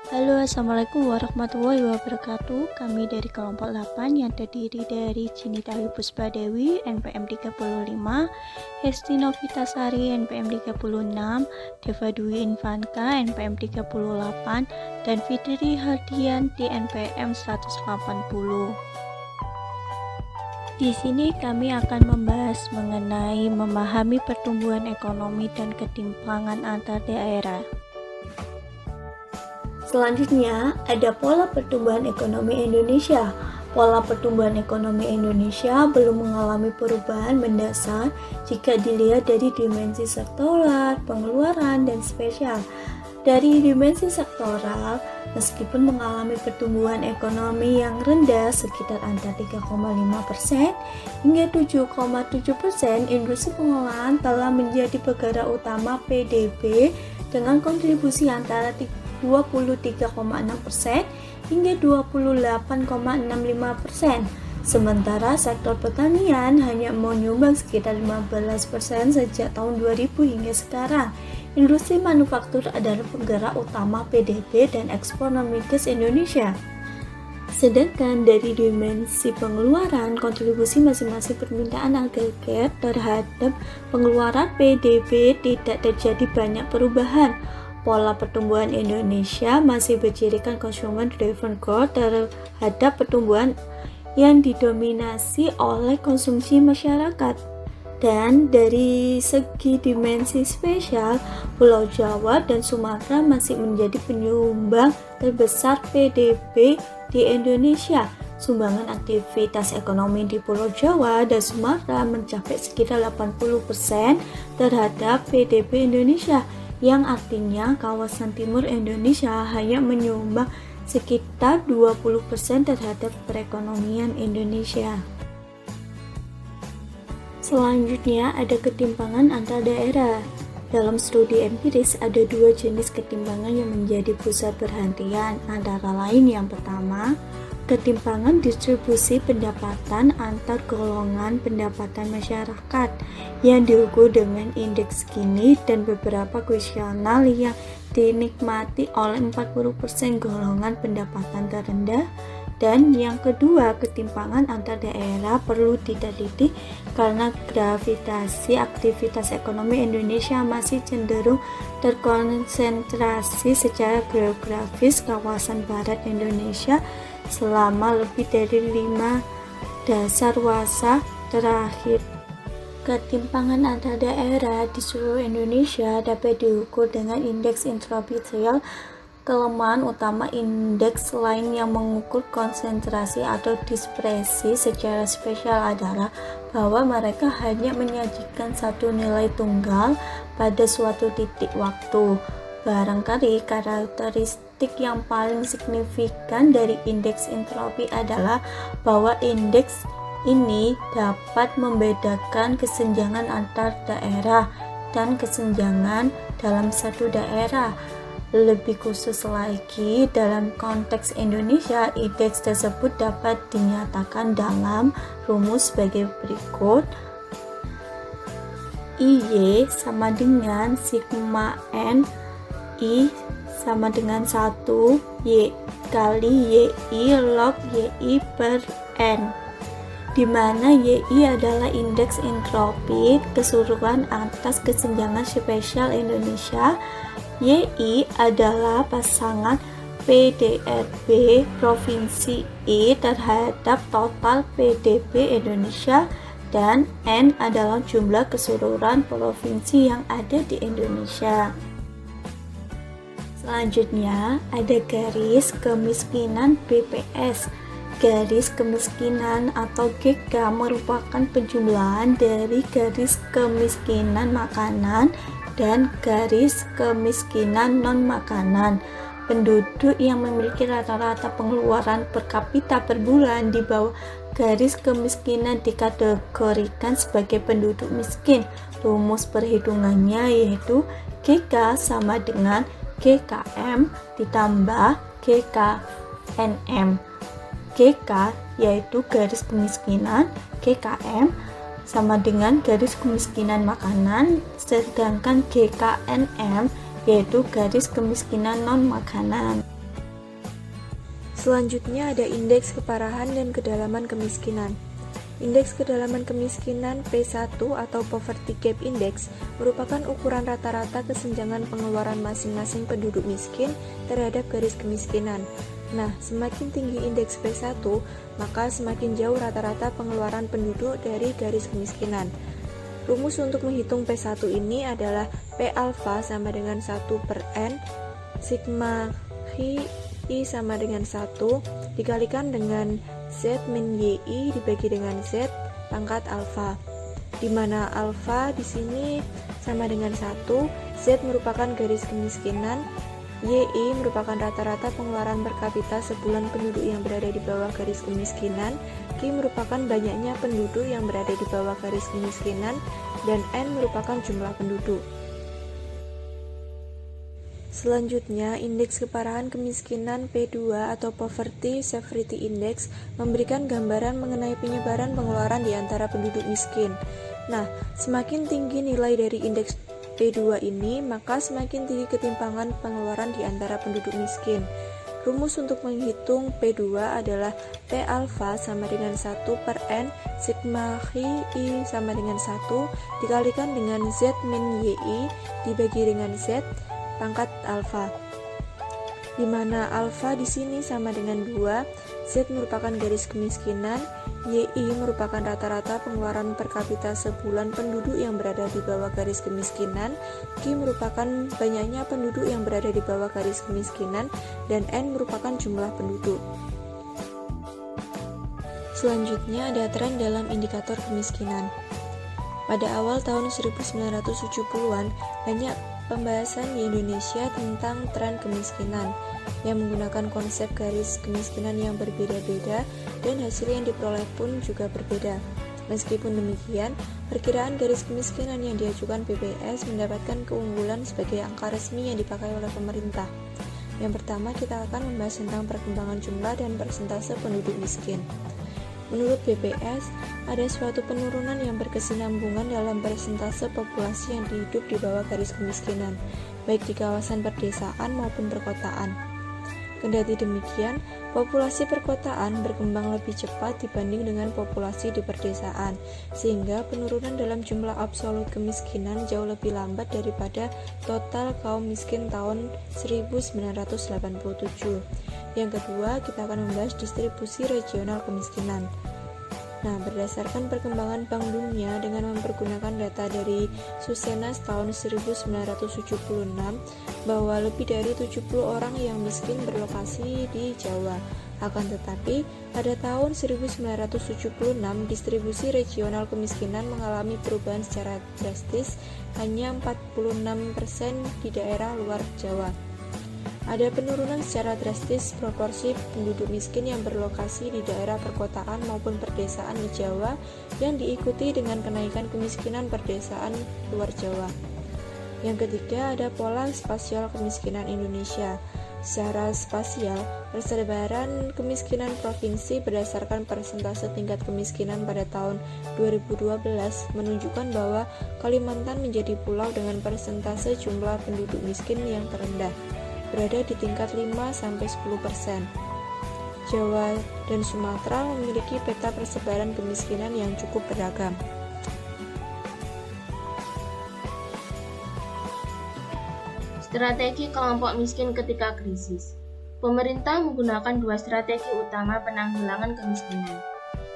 Halo, Assalamualaikum warahmatullahi wabarakatuh. Kami dari kelompok 8 yang terdiri dari Cinitawi Puspadewi, NPM 35, Hesti Novitasari, NPM 36, Deva Dwi Infanka, NPM 38, dan Fitri Hardianti, NPM 180. Di sini kami akan membahas mengenai memahami pertumbuhan ekonomi dan ketimpangan antar daerah. Selanjutnya, ada pola pertumbuhan ekonomi Indonesia. Pola pertumbuhan ekonomi Indonesia belum mengalami perubahan mendasar jika dilihat dari dimensi sektoral, pengeluaran, dan spesial. Dari dimensi sektoral, meskipun mengalami pertumbuhan ekonomi yang rendah sekitar antara 3,5% hingga 7,7%, industri pengolahan telah menjadi penggerak utama PDB dengan kontribusi antara 23,6% hingga 28,65%. Sementara sektor pertanian hanya menyumbang sekitar 15% sejak tahun 2000 hingga sekarang. Industri manufaktur adalah penggerak utama PDB dan ekspor non-migas Indonesia. Sedangkan dari dimensi pengeluaran, kontribusi masing-masing permintaan agregat terhadap pengeluaran PDB tidak terjadi banyak perubahan. Pola pertumbuhan Indonesia masih bercirikan consumer driven growth terhadap pertumbuhan yang didominasi oleh konsumsi masyarakat. Dan dari segi dimensi spesial, Pulau Jawa dan Sumatera masih menjadi penyumbang terbesar PDB di Indonesia. Sumbangan aktivitas ekonomi di Pulau Jawa dan Sumatera mencapai sekitar 80% terhadap PDB Indonesia, yang artinya kawasan timur Indonesia hanya menyumbang sekitar 20% terhadap perekonomian Indonesia. Selanjutnya ada ketimpangan antar daerah. Dalam studi empiris ada dua jenis ketimpangan yang menjadi pusat perhatian, antara lain yang pertama, ketimpangan distribusi pendapatan antar golongan pendapatan masyarakat yang diukur dengan indeks Gini dan beberapa kuesioner yang dinikmati oleh 40% golongan pendapatan terendah. Dan yang kedua, ketimpangan antar daerah perlu diteliti karena gravitasi aktivitas ekonomi Indonesia masih cenderung terkonsentrasi secara geografis kawasan barat Indonesia selama lebih dari 5 dasarwasa terakhir. Ketimpangan antar daerah di seluruh Indonesia dapat diukur dengan indeks intrapitrial. Kelemahan utama indeks lain yang mengukur konsentrasi atau dispersi secara spesial adalah bahwa mereka hanya menyajikan satu nilai tunggal pada suatu titik waktu. Barangkali karakteristik yang paling signifikan dari indeks entropi adalah bahwa indeks ini dapat membedakan kesenjangan antar daerah dan kesenjangan dalam satu daerah. Lebih khusus lagi, dalam konteks Indonesia, indeks tersebut dapat dinyatakan dalam rumus sebagai berikut. IY sama dengan sigma N I sama dengan 1 Y kali YI log YI per N, di mana YI adalah indeks entropi keseluruhan atas kesenjangan spesial Indonesia. YI adalah pasangan PDRB Provinsi I terhadap total PDB Indonesia, dan N adalah jumlah keseluruhan provinsi yang ada di Indonesia. Selanjutnya ada garis kemiskinan BPS. Garis kemiskinan atau GK merupakan penjumlahan dari garis kemiskinan makanan dan garis kemiskinan non-makanan. Penduduk yang memiliki rata-rata pengeluaran per kapita per bulan di bawah garis kemiskinan dikategorikan sebagai penduduk miskin. Rumus perhitungannya yaitu GK sama dengan GKM ditambah GKNM. GK yaitu garis kemiskinan, GKM sama dengan garis kemiskinan makanan, sedangkan GKNM yaitu garis kemiskinan non-makanan. Selanjutnya ada indeks keparahan dan kedalaman kemiskinan. Indeks kedalaman kemiskinan P1 atau Poverty Gap Index merupakan ukuran rata-rata kesenjangan pengeluaran masing-masing penduduk miskin terhadap garis kemiskinan. Nah, semakin tinggi indeks P1, maka semakin jauh rata-rata pengeluaran penduduk dari garis kemiskinan. Rumus untuk menghitung P1 ini adalah P alpha sama dengan 1/N, sigma I sama dengan 1 dikalikan dengan Z min YI dibagi dengan Z pangkat alfa, di mana alfa di sini sama dengan 1, Z merupakan garis kemiskinan, YI merupakan rata-rata pengeluaran per kapita sebulan penduduk yang berada di bawah garis kemiskinan, Q merupakan banyaknya penduduk yang berada di bawah garis kemiskinan, dan N merupakan jumlah penduduk. Selanjutnya, indeks keparahan kemiskinan P2 atau Poverty Severity Index memberikan gambaran mengenai penyebaran pengeluaran di antara penduduk miskin. Nah, semakin tinggi nilai dari indeks P2 ini, maka semakin tinggi ketimpangan pengeluaran di antara penduduk miskin. Rumus untuk menghitung P2 adalah P alpha sama dengan 1/N, sigma I sama dengan 1 dikalikan dengan Z min YI dibagi dengan Z pangkat alfa, di mana alfa di sini sama dengan 2, Z merupakan garis kemiskinan, YI merupakan rata-rata pengeluaran per kapita sebulan penduduk yang berada di bawah garis kemiskinan, Q merupakan banyaknya penduduk yang berada di bawah garis kemiskinan, dan N merupakan jumlah penduduk. Selanjutnya ada tren dalam indikator kemiskinan. Pada awal tahun 1970-an, banyak pembahasan di Indonesia tentang tren kemiskinan yang menggunakan konsep garis kemiskinan yang berbeda-beda dan hasil yang diperoleh pun juga berbeda. Meskipun demikian, perkiraan garis kemiskinan yang diajukan BPS mendapatkan keunggulan sebagai angka resmi yang dipakai oleh pemerintah. Yang pertama, kita akan membahas tentang perkembangan jumlah dan persentase penduduk miskin. Menurut BPS, ada suatu penurunan yang berkesinambungan dalam persentase populasi yang hidup di bawah garis kemiskinan, baik di kawasan perdesaan maupun perkotaan. Kendati demikian, populasi perkotaan berkembang lebih cepat dibanding dengan populasi di perdesaan, sehingga penurunan dalam jumlah absolut kemiskinan jauh lebih lambat daripada total kaum miskin tahun 1987. Yang kedua, kita akan membahas distribusi regional kemiskinan. Nah, berdasarkan perkembangan Bank Dunia dengan mempergunakan data dari Susenas tahun 1976, bahwa lebih dari 70 orang yang miskin berlokasi di Jawa. Akan tetapi, pada tahun 1976, distribusi regional kemiskinan mengalami perubahan secara drastis, hanya 46% di daerah luar Jawa. Ada penurunan secara drastis proporsi penduduk miskin yang berlokasi di daerah perkotaan maupun perdesaan di Jawa yang diikuti dengan kenaikan kemiskinan perdesaan luar Jawa. Yang ketiga, ada pola spasial kemiskinan Indonesia. Secara spasial, persebaran kemiskinan provinsi berdasarkan persentase tingkat kemiskinan pada tahun 2012 menunjukkan bahwa Kalimantan menjadi pulau dengan persentase jumlah penduduk miskin yang terendah, berada di tingkat 5-10%. Jawa dan Sumatera memiliki peta persebaran kemiskinan yang cukup beragam. Strategi kelompok miskin ketika krisis. Pemerintah menggunakan dua strategi utama penanggulangan kemiskinan.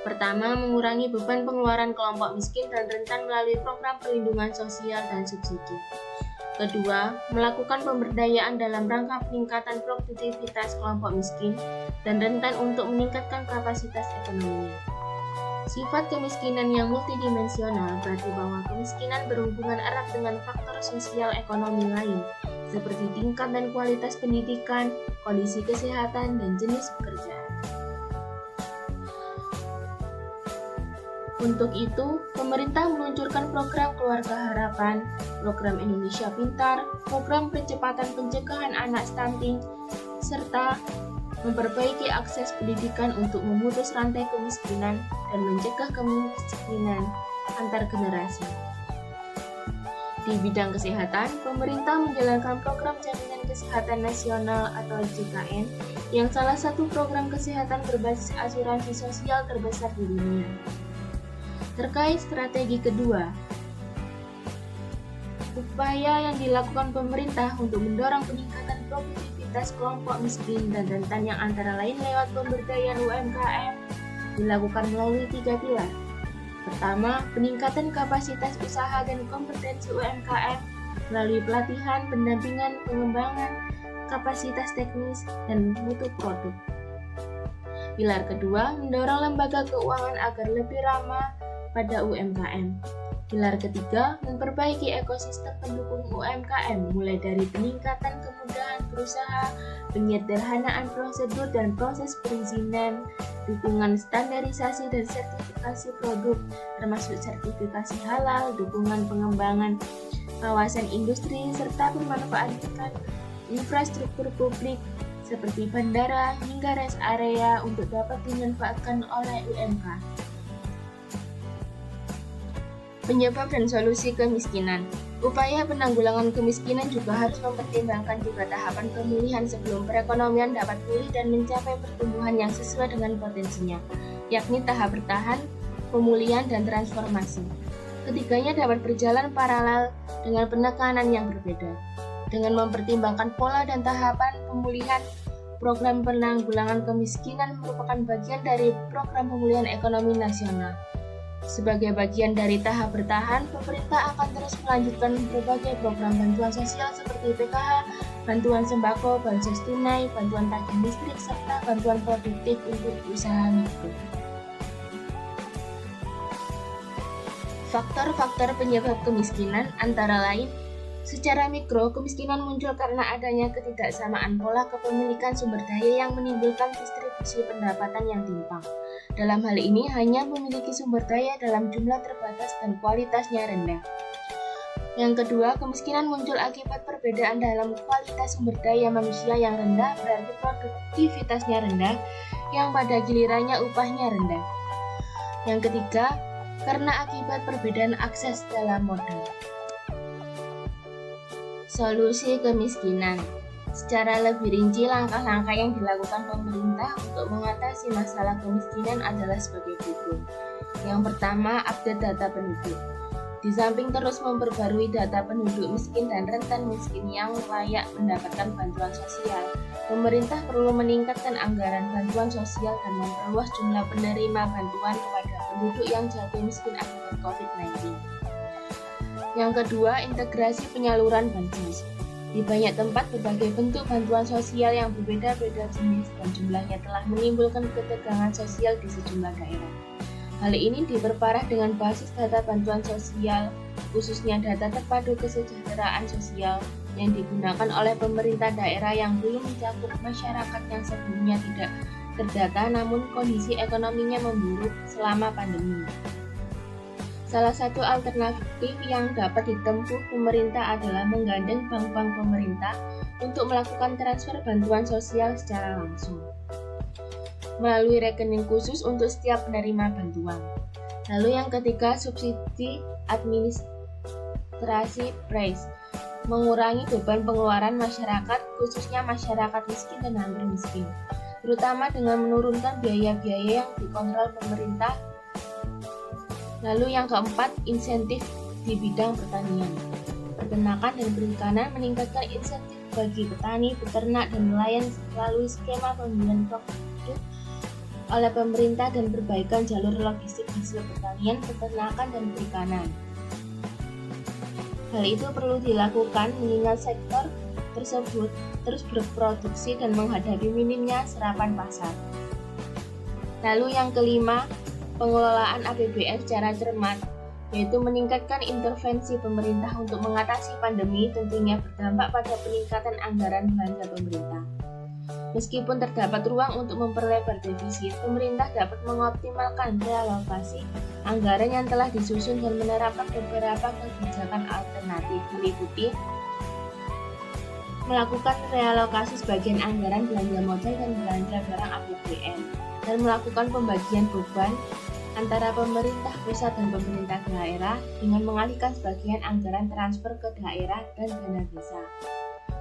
Pertama, mengurangi beban pengeluaran kelompok miskin dan rentan melalui program perlindungan sosial dan subsidi. Kedua, melakukan pemberdayaan dalam rangka peningkatan produktivitas kelompok miskin dan rentan untuk meningkatkan kapasitas ekonominya. Sifat kemiskinan yang multidimensional berarti bahwa kemiskinan berhubungan erat dengan faktor sosial ekonomi lain, seperti tingkat dan kualitas pendidikan, kondisi kesehatan, dan jenis pekerjaan. Untuk itu, pemerintah meluncurkan program Keluarga Harapan, program Indonesia Pintar, program percepatan pencegahan anak stunting, serta memperbaiki akses pendidikan untuk memutus rantai kemiskinan dan mencegah kemiskinan antar generasi. Di bidang kesehatan, pemerintah menjalankan program Jaminan Kesehatan Nasional atau JKN yang salah satu program kesehatan berbasis asuransi sosial terbesar di dunia. Terkait strategi kedua, upaya yang dilakukan pemerintah untuk mendorong peningkatan produktivitas kelompok miskin dan rentan yang antara lain lewat pemberdayaan UMKM dilakukan melalui 3 pilar. Pertama, peningkatan kapasitas usaha dan kompetensi UMKM melalui pelatihan, pendampingan, pengembangan, kapasitas teknis, dan mutu produk. Pilar kedua, mendorong lembaga keuangan agar lebih ramah pada UMKM. Pilar ketiga, memperbaiki ekosistem pendukung UMKM mulai dari peningkatan kemudahan berusaha, penyederhanaan prosedur dan proses perizinan, dukungan standarisasi dan sertifikasi produk, termasuk sertifikasi halal, dukungan pengembangan kawasan industri, serta pemanfaatan infrastruktur publik seperti bandara hingga rest area untuk dapat dimanfaatkan oleh UMKM. Penyebab dan solusi kemiskinan. Upaya penanggulangan kemiskinan juga harus mempertimbangkan juga tahapan pemulihan sebelum perekonomian dapat pulih dan mencapai pertumbuhan yang sesuai dengan potensinya, yakni tahap bertahan, pemulihan, dan transformasi. Ketiganya dapat berjalan paralel dengan penekanan yang berbeda. Dengan mempertimbangkan pola dan tahapan pemulihan, program penanggulangan kemiskinan merupakan bagian dari program pemulihan ekonomi nasional. Sebagai bagian dari tahap bertahan, pemerintah akan terus melanjutkan berbagai program bantuan sosial seperti PKH, bantuan sembako, bansos tunai, bantuan tagih listrik, serta bantuan produktif untuk usaha mikro. Faktor-faktor penyebab kemiskinan antara lain, secara mikro, kemiskinan muncul karena adanya ketidaksamaan pola kepemilikan sumber daya yang menimbulkan distribusi pendapatan yang timpang. Dalam hal ini, hanya memiliki sumber daya dalam jumlah terbatas dan kualitasnya rendah. Yang kedua, kemiskinan muncul akibat perbedaan dalam kualitas sumber daya manusia yang rendah, berarti produktivitasnya rendah, yang pada gilirannya upahnya rendah. Yang ketiga, karena akibat perbedaan akses dalam modal. Solusi kemiskinan. Secara lebih rinci, langkah-langkah yang dilakukan pemerintah untuk mengatasi masalah kemiskinan adalah sebagai berikut. Yang pertama, update data penduduk. Di samping terus memperbarui data penduduk miskin dan rentan miskin yang layak mendapatkan bantuan sosial, pemerintah perlu meningkatkan anggaran bantuan sosial dan memperluas jumlah penerima bantuan kepada penduduk yang jatuh miskin akibat COVID-19. Yang kedua, integrasi penyaluran bansos. Di banyak tempat, berbagai bentuk bantuan sosial yang berbeda-beda jenis dan jumlahnya telah menimbulkan ketegangan sosial di sejumlah daerah. Hal ini diperparah dengan basis data bantuan sosial, khususnya data terpadu kesejahteraan sosial yang digunakan oleh pemerintah daerah yang belum mencakup masyarakat yang sebelumnya tidak terdata namun kondisi ekonominya memburuk selama pandemi. Salah satu alternatif yang dapat ditempuh pemerintah adalah menggandeng bank-bank pemerintah untuk melakukan transfer bantuan sosial secara langsung melalui rekening khusus untuk setiap penerima bantuan. Lalu yang ketiga, subsidi administrasi price, mengurangi beban pengeluaran masyarakat, khususnya masyarakat miskin dan hampir miskin, terutama dengan menurunkan biaya-biaya yang dikontrol pemerintah. Lalu yang keempat, insentif di bidang pertanian. Peternakan dan perikanan meningkatkan insentif bagi petani, peternak, dan nelayan melalui skema pembelian produk oleh pemerintah dan perbaikan jalur logistik hasil pertanian, peternakan, dan perikanan. Hal itu perlu dilakukan mengingat sektor tersebut terus berproduksi dan menghadapi minimnya serapan pasar. Lalu yang kelima, pengelolaan APBN secara cermat, yaitu meningkatkan intervensi pemerintah untuk mengatasi pandemi, tentunya berdampak pada peningkatan anggaran belanja pemerintah. Meskipun terdapat ruang untuk memperlebar defisit, pemerintah dapat mengoptimalkan realokasi anggaran yang telah disusun dan menerapkan beberapa kebijakan alternatif, meliputi melakukan realokasi sebagian anggaran belanja modal dan belanja barang APBN, dan melakukan pembagian beban antara pemerintah pusat dan pemerintah daerah dengan mengalihkan sebagian anggaran transfer ke daerah dan dana desa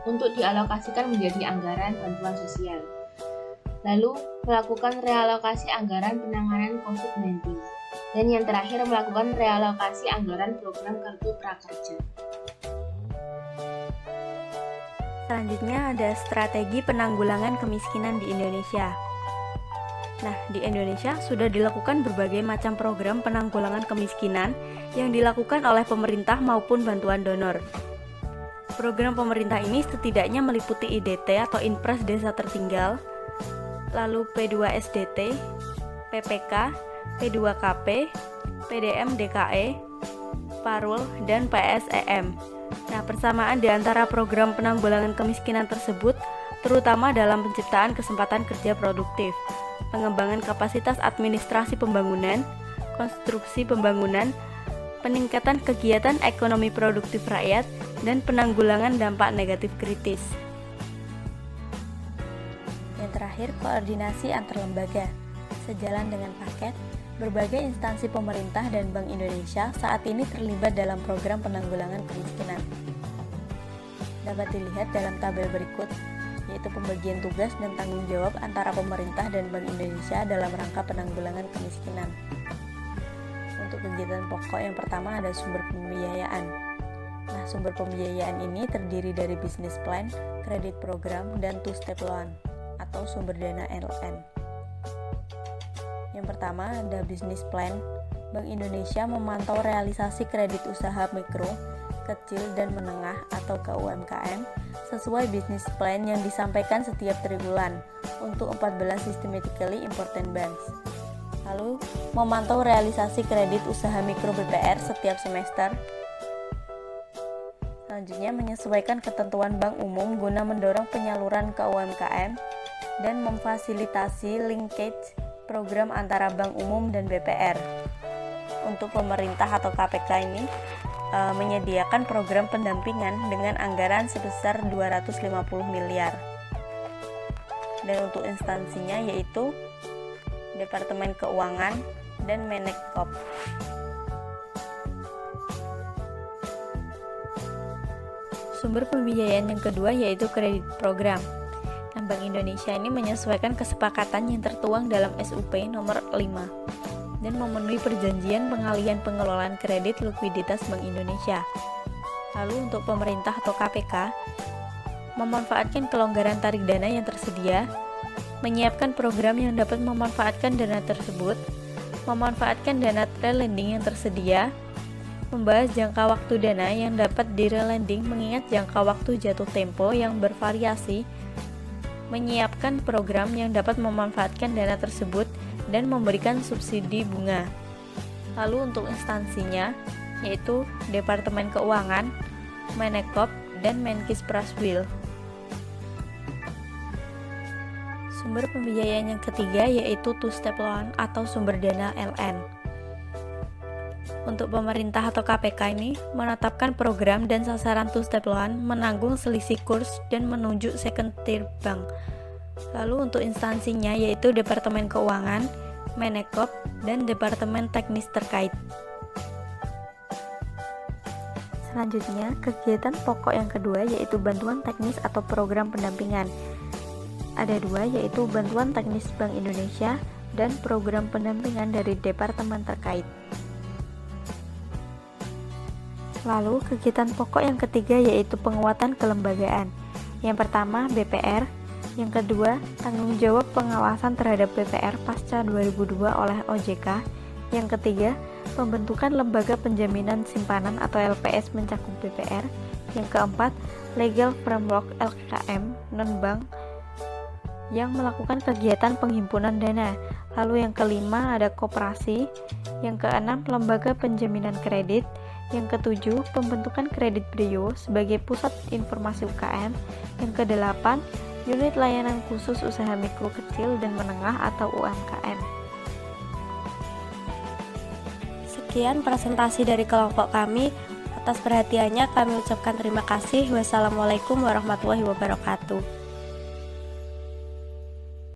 untuk dialokasikan menjadi anggaran bantuan sosial. Lalu, melakukan realokasi anggaran penanganan COVID-19. Dan yang terakhir, melakukan realokasi anggaran program Kartu Prakerja. Selanjutnya ada strategi penanggulangan kemiskinan di Indonesia. Nah, di Indonesia sudah dilakukan berbagai macam program penanggulangan kemiskinan yang dilakukan oleh pemerintah maupun bantuan donor. Program pemerintah ini setidaknya meliputi IDT atau Inpres Desa Tertinggal, lalu P2SDT, PPK, P2KP, PDM DKE, Parul, dan PSEM. Nah, persamaan di antara program penanggulangan kemiskinan tersebut terutama dalam penciptaan kesempatan kerja produktif, pengembangan kapasitas administrasi pembangunan, konstruksi pembangunan, peningkatan kegiatan ekonomi produktif rakyat, dan penanggulangan dampak negatif kritis. Yang terakhir, koordinasi antar lembaga. Sejalan dengan paket, berbagai instansi pemerintah dan Bank Indonesia saat ini terlibat dalam program penanggulangan kemiskinan. Dapat dilihat dalam tabel berikut, yaitu pembagian tugas dan tanggung jawab antara pemerintah dan Bank Indonesia dalam rangka penanggulangan kemiskinan. Untuk kegiatan pokok yang pertama ada sumber pembiayaan. Nah, sumber pembiayaan ini terdiri dari business plan, kredit program, dan two-step loan atau sumber dana LN. Yang pertama ada business plan. Bank Indonesia memantau realisasi kredit usaha mikro, kecil, dan menengah atau ke UMKM sesuai business plan yang disampaikan setiap triwulan untuk 14 systematically important banks. Lalu, memantau realisasi kredit usaha mikro BPR setiap semester. Selanjutnya, menyesuaikan ketentuan bank umum guna mendorong penyaluran ke UMKM dan memfasilitasi linkage program antara bank umum dan BPR. Untuk pemerintah atau KPK ini menyediakan program pendampingan dengan anggaran sebesar 250 miliar. Dan untuk instansinya yaitu Departemen Keuangan dan Menekop. Sumber pembiayaan yang kedua yaitu kredit program. Nah, Bank Indonesia ini menyesuaikan kesepakatan yang tertuang dalam SUP nomor 5 dan memenuhi perjanjian pengalihan pengelolaan kredit likuiditas Bank Indonesia. Lalu untuk pemerintah atau KPK, memanfaatkan kelonggaran tarik dana yang tersedia, menyiapkan program yang dapat memanfaatkan dana tersebut, memanfaatkan dana trail lending yang tersedia, membahas jangka waktu dana yang dapat di-relending mengingat jangka waktu jatuh tempo yang bervariasi, menyiapkan program yang dapat memanfaatkan dana tersebut, dan memberikan subsidi bunga. Lalu untuk instansinya, yaitu Departemen Keuangan, Menekop, dan Menkes Praswil. Sumber pembiayaan yang ketiga yaitu two-step loan atau sumber dana LN. Untuk pemerintah atau KPK ini menetapkan program dan sasaran two-step loan, menanggung selisih kurs, dan menunjuk second tier bank. Lalu untuk instansinya yaitu Departemen Keuangan, Menekop, dan Departemen Teknis terkait. Selanjutnya, kegiatan pokok yang kedua yaitu bantuan teknis atau program pendampingan. Ada dua, yaitu bantuan teknis Bank Indonesia dan program pendampingan dari departemen terkait. Lalu, kegiatan pokok yang ketiga yaitu penguatan kelembagaan. Yang pertama, BPR. Yang kedua, tanggung jawab pengawasan terhadap BPR pasca 2002 oleh OJK. Yang ketiga, pembentukan lembaga penjaminan simpanan atau LPS mencakup BPR. Yang keempat, legal framework LKM non-bank yang melakukan kegiatan penghimpunan dana. Lalu yang kelima ada koperasi. Yang keenam, lembaga penjaminan kredit. Yang ketujuh, pembentukan kredit brio sebagai pusat informasi UKM. Yang kedelapan, unit layanan khusus usaha mikro kecil dan menengah atau UMKM. Sekian presentasi dari kelompok kami. Atas perhatiannya kami ucapkan terima kasih. Wassalamualaikum warahmatullahi wabarakatuh.